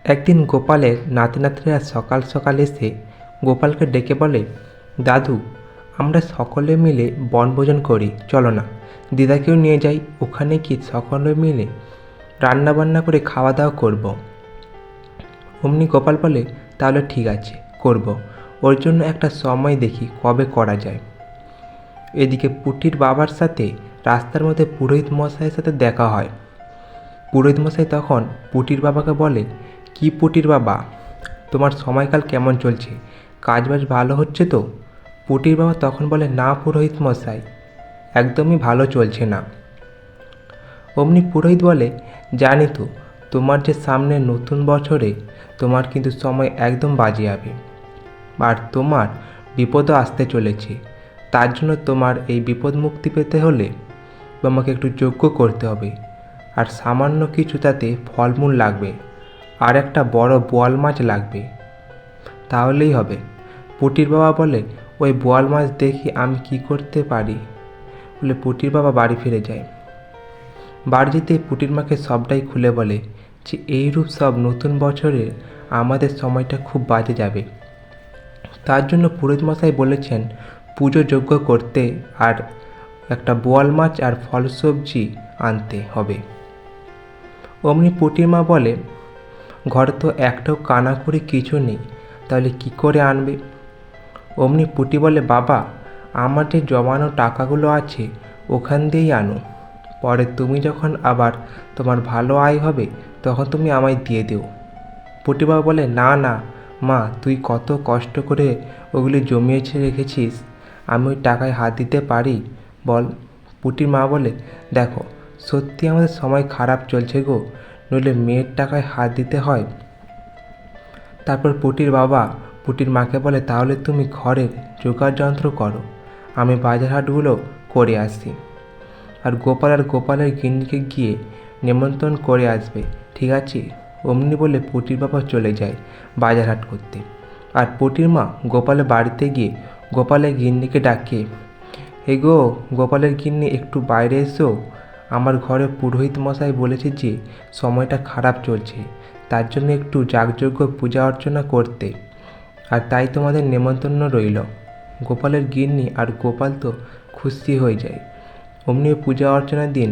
একদিন গোপালের নাতি নাতনিরা সকাল সকাল এসে গোপালকে ডেকে বলে, দাদু, আমরা সকলে মিলে বনভোজন করি, চলো না। দিদাকেও নিয়ে যাই, ওখানে কি সকলে মিলে রান্না বান্না করে খাওয়া দাওয়া করব। অমনি গোপাল বলে, তাহলে ঠিক আছে, করব। ওর জন্য একটা সময় দেখি কবে করা যায়। এদিকে পুটির বাবার সাথে রাস্তার মধ্যে পুরোহিত মশাইয়ের সাথে দেখা হয়। পুরোহিত মশাই তখন পুটির বাবাকে বলে, কি পুটির বাবা, তোমার সময়কাল কেমন চলছে? কাজবাজ ভালো হচ্ছে তো? পুটির বাবা তখন বলে, না পুরোহিত মশাই, একদমই ভালো চলছে না। অমনি পুরোহিত বলে, জানি তো, তোমার যে সামনে নতুন বছরে তোমার কিন্তু সময় একদম বাজে যাবে, আর তোমার বিপদও আসতে চলেছে। তার জন্য তোমার এই বিপদ মুক্তি পেতে হলে তোমাকে একটু যজ্ঞ করতে হবে, আর সামান্য কিছু তাতে ফলমূল লাগবে, আর একটা বড় বোয়াল মাছ লাগবে, তাহলেই হবে। পুটির বাবা বলে, ওই বোয়াল মাছ দেখি আমি কি করতে পারি। বলে পুটির বাবা বাড়ি ফিরে যায়। বাড়ি যেতে পুটির মাকে সবটাই খুলে বলে যে এইরূপ সব নতুন বছরে আমাদের সময়টা খুব বাজে যাবে। তার জন্য পুরোহিত মশাই বলেছেন পুজো যজ্ঞ করতে, আর একটা বোয়াল মাছ আর ফল সবজি আনতে হবে। অমনি পুটির মা বলে, ঘরে তো একটাও কানা করে কিছু নেই, তাহলে কি করে আনবে? অমনি পুটি বলে, বাবা, আমার যে জমানো টাকাগুলো আছে ওখান দিয়েই আনো, পরে তুমি যখন আবার তোমার ভালো আয় হবে তখন তুমি আমায় দিয়ে দিও। পুটি বাবা বলে, না না মা, তুই কত কষ্ট করে ওগুলি জমিয়েছে রেখেছিস, আমি ওই টাকায় হাত দিতে পারি বল? পুটির মা বলে, দেখো, সত্যি আমাদের সময় খারাপ চলছে গো, নইলে মেয়ের টাকায় হাত দিতে হয়। তারপর পুটির বাবা পুটির মাকে বলে, তাহলে তুমি ঘরের জোগাড় যন্ত্র করো, আমি বাজার হাটগুলো করে আসি, আর গোপালের গিন্নিকে গিয়ে নিমন্ত্রণ করে আসবে, ঠিক আছে? অমনি বলে পুটির বাবা চলে যায় বাজার হাট করতে। আর পুটির মা গোপালের বাড়িতে গিয়ে গোপালের গিন্নিকে ডাকে, হে গো গোপালের গিন্নি, একটু বাইরে এসো, আমার ঘরে পুরোহিত মশাই বলেছে যে সময়টা খারাপ চলছে, তার জন্য একটু যাগযজ্ঞ পূজা অর্চনা করতে, আর তাই তোমাদের নেমন্তন্ন রইল। গোপালের গিন্নি আর গোপাল তো খুশি হয়ে যায়। অমনি পূজা অর্চনার দিন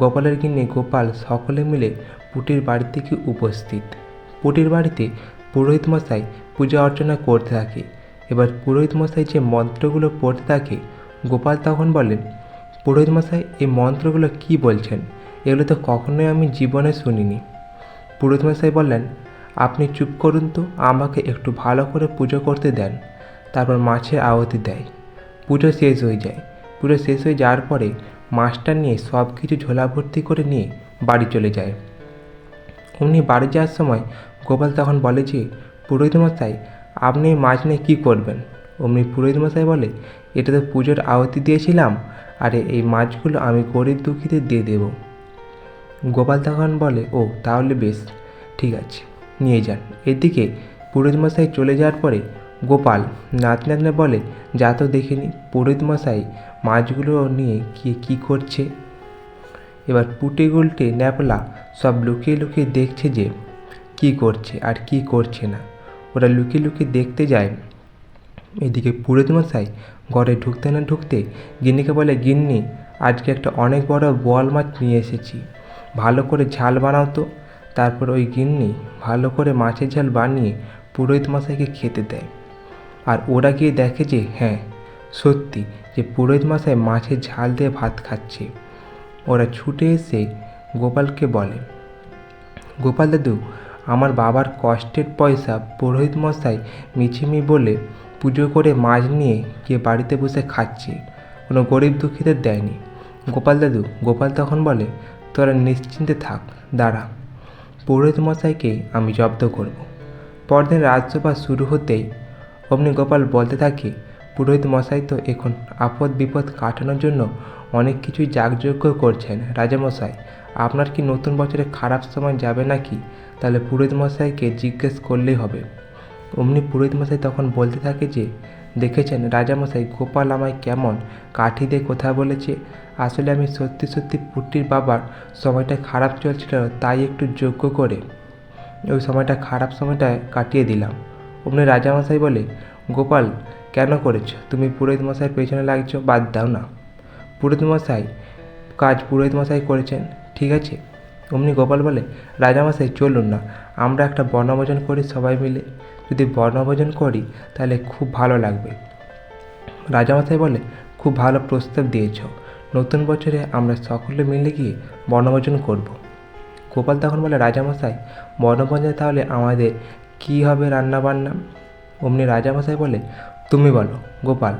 গোপালের গিন্নি গোপাল সকলে মিলে পুটির বাড়িতে গিয়ে উপস্থিত। পুটির বাড়িতে পুরোহিত মশাই পূজা অর্চনা করতে থাকে। এবার পুরোহিত মশাই যে মন্ত্রগুলো পড়তে থাকে, গোপাল তখন বলেন, পুরোহিত মশাই, এই মন্ত্রগুলো কি বলছেন? এগুলো তো কখনোই আমি জীবনে শুনিনি। পুরোহিত মশাই বললেন, আপনি চুপ করুন তো, আমাকে একটু ভালো করে পুজো করতে দেন। তারপর মাছের আহুতি দেয়। পুজো শেষ হয়ে যায়। পুজো শেষ হয়ে যাওয়ার পরে মাছটা নিয়ে সব কিছু ঝোলা ভর্তি করে নিয়ে বাড়ি চলে যায়। অমনি বাড়ি যাওয়ার সময় গোপাল তখন বলে যে, পুরোহিত মশাই, আপনি এই মাছ নিয়ে কী করবেন? অমনি পুরোহিত মশাই বলে, এটা তো পুজোর আহুতি দিয়েছিলাম, আর এই মাছগুলো আমি গরিব দুঃখীদের দিয়ে দেব। গোপাল তখন বলে, ও তাহলে বেশ, ঠিক আছে, নিয়ে যান। এদিকে পুরোহিত মশাই চলে যাওয়ার পরে গোপাল নাতনি নাতনি বলে, যা তো দেখিনি পুরোহিত মশাই মাছগুলো নিয়ে কী করছে। এবার পুটে গুলটে ন্যাপলা সব লুকিয়ে লুকিয়ে দেখছে যে কি করছে আর কি করছে না। ওরা লুকিয়ে লুকিয়ে দেখতে যায়। এদিকে পুরোহিত মশাই ঘরে ঢুকতে না ঢুকতে গিন্নিকে বলে, গিন্নি, আজকে একটা অনেক বড় বোয়াল মাছ নিয়ে এসেছি, ভালো করে ঝাল বানাও তো। তারপর ওই গিন্নি ভালো করে মাছের ঝাল বানিয়ে পুরোহিত মশাইকে খেতে দেয়। আর ওরা গিয়ে দেখে যে হ্যাঁ, সত্যি যে পুরোহিত মশাই মাছের ঝাল দিয়ে ভাত খাচ্ছে। ওরা ছুটে এসে গোপালকে বলে, গোপাল দাদু, আমার বাবার কষ্টের পয়সা পুরোহিত মশাই মিছিমি বলে পুজো করে মাছ নিয়ে গিয়ে বাড়িতে বসে খাচ্ছে, কোনো গরিব দুঃখীদের দেয়নি। গোপাল দাদু গোপাল তখন বলে, তোরা নিশ্চিন্তে থাক, দাঁড়া, পুরোহিত মশাইকে আমি জব্দ করব। পরদিন রাজসভা শুরু হতেই অমনি গোপাল বলতে থাকে, পুরোহিত মশাই তো এখন আপদ বিপদ কাটানোর জন্য অনেক কিছুই যাগযজ্ঞ করছেন। রাজামশাই, আপনার কি নতুন বছরে খারাপ সময় যাবে নাকি? তাহলে পুরোহিত মশাইকে জিজ্ঞেস করলেই হবে। অমনি পুরোহিত মশাই তখন বলতে থাকে যে, দেখেছেন রাজামশাই, গোপাল আমায় কেমন কাঠি দিয়ে কথা বলেছে। আসলে আমি সত্যি সত্যি পুটির বাবার সময়টা খারাপ চলছিল, তাই একটু যজ্ঞ করে ওই সময়টা খারাপ সময়টা কাটিয়ে দিলাম। অমনি রাজামশাই বলে, গোপাল কেন করেছো? তুমি পুরোহিত মশাইয়ের পেছনে লাগছো, বাদ দাও না। পুরোহিত মশাই কাজ পুরোহিত মশাই করেছেন, ঠিক আছে। অমনি গোপাল বলে, রাজামশাই চলুন না, আমরা একটা বনভোজন করি সবাই মিলে। যদি বনভোজন করি তাহলে খুব ভালো লাগবে। রাজামশাই বলে, খুব ভালো প্রস্তাব দিয়েছ। নতুন বছরে আমরা সকলে মিলে গিয়ে বনভোজন করব। গোপাল তখন বলে, রাজামশাই বনভোজনে তাহলে আমাদের কী হবে রান্নাবান্না? অমনি রাজামশাই বলে, তুমি বলো গোপাল।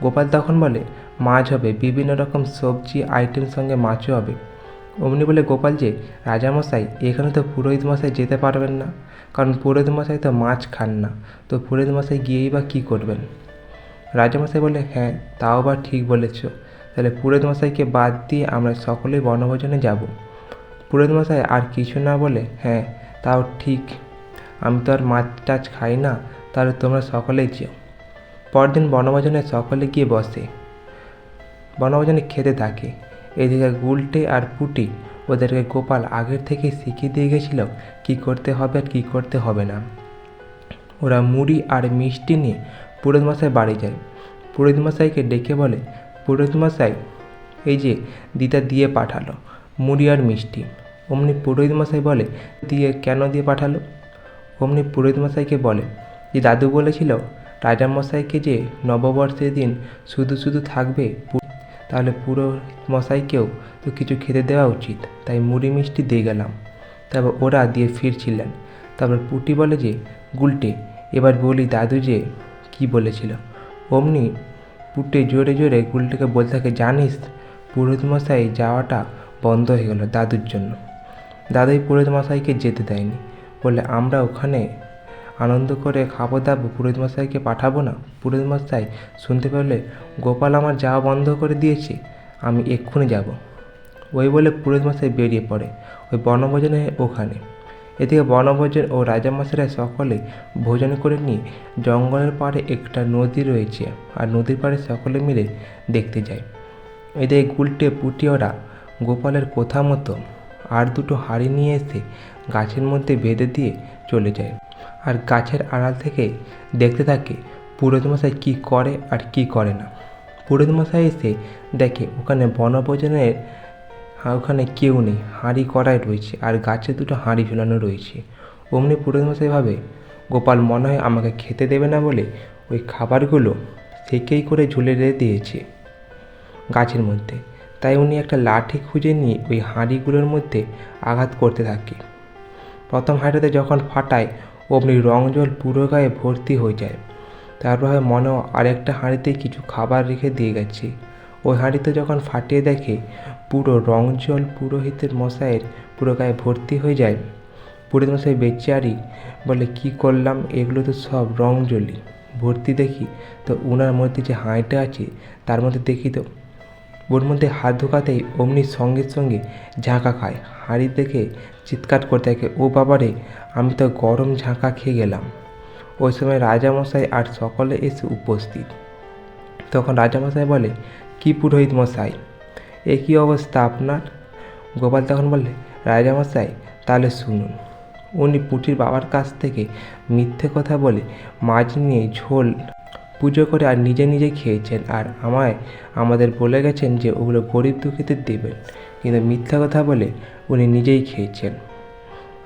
গোপাল তখন বলে, মাছ হবে, বিভিন্ন রকম সবজি আইটেম সঙ্গে মাছও হবে। অমনি বলে গোপাল যে, রাজামশাই এখানে তো পুরোহিত মশাই যেতে পারবেন না, কারণ পুরোহিত মশাই তো মাছ খান না, তো পুরোহিত মশাই গিয়েই বা কী করবেন? রাজামশাই বলে, হ্যাঁ তাও বা ঠিক বলেছ, তাহলে পুরোহিত মশাইকে বাদ দিয়ে আমরা সকলেই বনভোজনে যাব। পুরোহিত মশাই আর কিছু না বলে, হ্যাঁ তাও ঠিক, আমি তো আর মাছ টাছ খাই না, তাহলে তোমরা সকলেই যেও। পরদিন বনভোজনে সকলে গিয়ে বসে, বনভোজনে খেতে থাকে। এদিকে গুলটে আর পুটি ওদেরকে গোপাল আগের থেকে শিখিয়ে দিয়ে গেছিল কী করতে হবে আর কী করতে হবে না। ওরা মুড়ি আর মিষ্টি নিয়ে পুরোহিত মশাই বাড়ি যায়। পুরোহিত মশাইকে ডেকে বলে, পুরোহিত মশাই এই যে দিদা দিয়ে পাঠালো মুড়ি আর মিষ্টি। অমনি পুরোহিত মশাই বলে, কেন দিয়ে পাঠালো? অমনি পুরোহিত মশাইকে বলে, যে দাদু বলেছিল রাজামশাইকে যে নববর্ষের দিন শুধু শুধু থাকবে, তাহলে পুরোহিত মশাইকেও তো কিছু খেতে দেওয়া উচিত, তাই মুড়ি মিষ্টি দিয়ে গেলাম। তারপর ওরা দিয়ে ফিরছিলেন। তারপর পুটি বলে যে, গুলটে এবার বলি দাদু যে কি বলেছিল। অমনি পুটে জোরে জোরে গুলটেকে বলতে থাকে, জানিস পুরোহিত মশাই যাওয়াটা বন্ধ হয়ে গেল দাদুর জন্য। দাদুই পুরোহিত মশাইকে যেতে দেয়নি, বলে আমরা ওখানে আনন্দ করে খাবো দাবো, পুরোহিত মশাইকে পাঠাবো না। পুরোহিত মশাই শুনতে পেলে, গোপাল আমার যাওয়া বন্ধ করে দিয়েছে, আমি এক্ষুনি যাব। ওই বলে পুরোহিত মশাই বেরিয়ে পড়ে ওই বনভোজনের ওখানে। এদিকে বনভোজন ও রাজামশাইরা সকলে ভোজন করে নিয়ে জঙ্গলের পাড়ে একটা নদী রয়েছে, আর নদীর পাড়ে সকলে মিলে দেখতে যায়। এদিকে গুলটে পুটি ওরা গোপালের কথা মতো আর দুটো হাঁড়ি নিয়ে এসে গাছের মধ্যে বেঁধে দিয়ে চলে যায়, আর গাছের আড়াল থেকে দেখতে থাকে পুরোহিত মশাই কী করে আর কি করে না। পুরোহিত মশাই এসে দেখে ওখানে বনভোজনের ওখানে কেউ নেই, হাঁড়ি কড়াই রয়েছে আর গাছে দুটো হাঁড়ি ঝুলানো রয়েছে। অমনি পুরোহিত মশাই ভাবে, গোপাল মনে হয় আমাকে খেতে দেবে না বলে ওই খাবারগুলো থেকেই করে ঝুলে দিয়েছে গাছের মধ্যে। তাই উনি একটা লাঠি খুঁজে নিয়ে ওই হাঁড়িগুলোর মধ্যে আঘাত করতে থাকে। প্রথম হাঁড়িতে যখন ফাটায়, অমনি রং জল পুরো গায়ে ভর্তি হয়ে যায়। তারপর হয় মনে আরেকটা হাঁড়িতে কিছু খাবার রেখে দিয়ে গেছে। ওই হাঁড়িতে যখন ফাটিয়ে দেখে পুরো রং জল পুরোহিতের মশাইয়ের পুরো গায়ে ভর্তি হয়ে যায়। পুরোহিত মশাই বেচারি বলে, কি করলাম, এগুলো তো সব রং জলই ভর্তি। দেখি তো উনার মধ্যে যে হাঁড়িটা আছে তার মধ্যে দেখি তো, ওর মধ্যে হাত ঢোকাতেই অমনি সঙ্গে সঙ্গে ঝাঁকা খায়। হাঁড়ি দেখে চিৎকার করতে থাকে, ও বাবারে, আমি তো গরম ঝাঁকা খেয়ে গেলাম। ওই সময় রাজামশাই আর সকলে এসে উপস্থিত। তখন রাজামশাই বলে, কি পুরোহিত মশাই, এ কী অবস্থা আপনার? গোপাল তখন বলে, রাজামশাই তাহলে শুনুন, উনি পুটির বাবার কাছ থেকে মিথ্যে কথা বলে মাছ নিয়ে ঝোল পুজো করে আর নিজে নিজে খেয়েছেন, আর আমাদের বলে গেছেন যে ওগুলো গরিব দুঃখীদের দেবেন, কিন্তু মিথ্যা কথা বলে উনি নিজেই খেয়েছেন।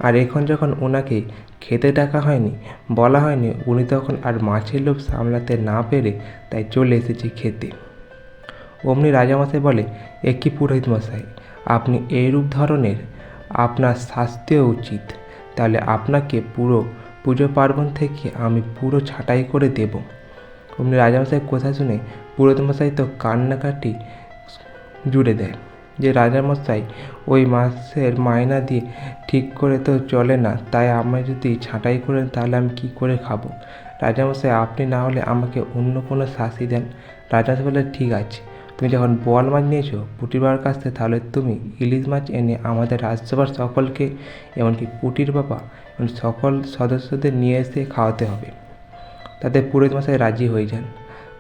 আর এখন যখন ওনাকে খেতে ডাকা হয়নি, বলা হয়নি, উনি তখন আর মাছের লোভ সামলাতে না পেরে তাই চলে এসেছে খেতে। অমনি রাজামশাই বলে, এ কি পুরোহিত মশাই, আপনি এইরূপ ধরনের, আপনার শাস্তিও উচিত, তাহলে আপনাকে পুরো পুজো পার্বণ থেকে আমি পুরো ছাঁটাই করে দেব। অমনি রাজামশাইয়ের কথা শুনে পুরোহিত মশাই তো কান্নাকাটি জুড়ে দেয়, যে রাজামশাই ওই মাসের মায়না দিয়ে ঠিক করে তো চলে না, তাই আমায় যদি ছাঁটাই করেন তাহলে আমি কি করে খাবো? রাজামশাই আপনি না হলে আমাকে অন্য কোনো শাস্তি দেন। রাজামশাই বলে, ঠিক আছে, তুমি যখন বোয়াল মাছ নিয়েছো পুটির বাবার কাছ থেকে, তাহলে তুমি ইলিশ মাছ এনে আমাদের রাজসভার সকলকে, এমনকি পুটির বাবা এবং সকল সদস্যদের নিয়ে এসে খাওয়াতে হবে। তাতে পুরোহিত মশাই রাজি হয়ে যান।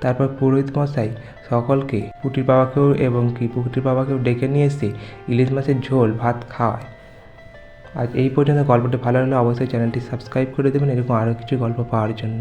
তারপর পুরোহিত মশাই সকলকে, পুটির বাবাকেও এবং পুটির বাবাকেও ডেকে নিয়ে এসে ইলিশ মাছের ঝোল ভাত খাওয়ায়। আজ এই পর্যন্ত। গল্পটি ভালো লাগলে অবশ্যই চ্যানেলটি সাবস্ক্রাইব করে দেবেন এরকম আরও কিছু গল্প পাওয়ার জন্য।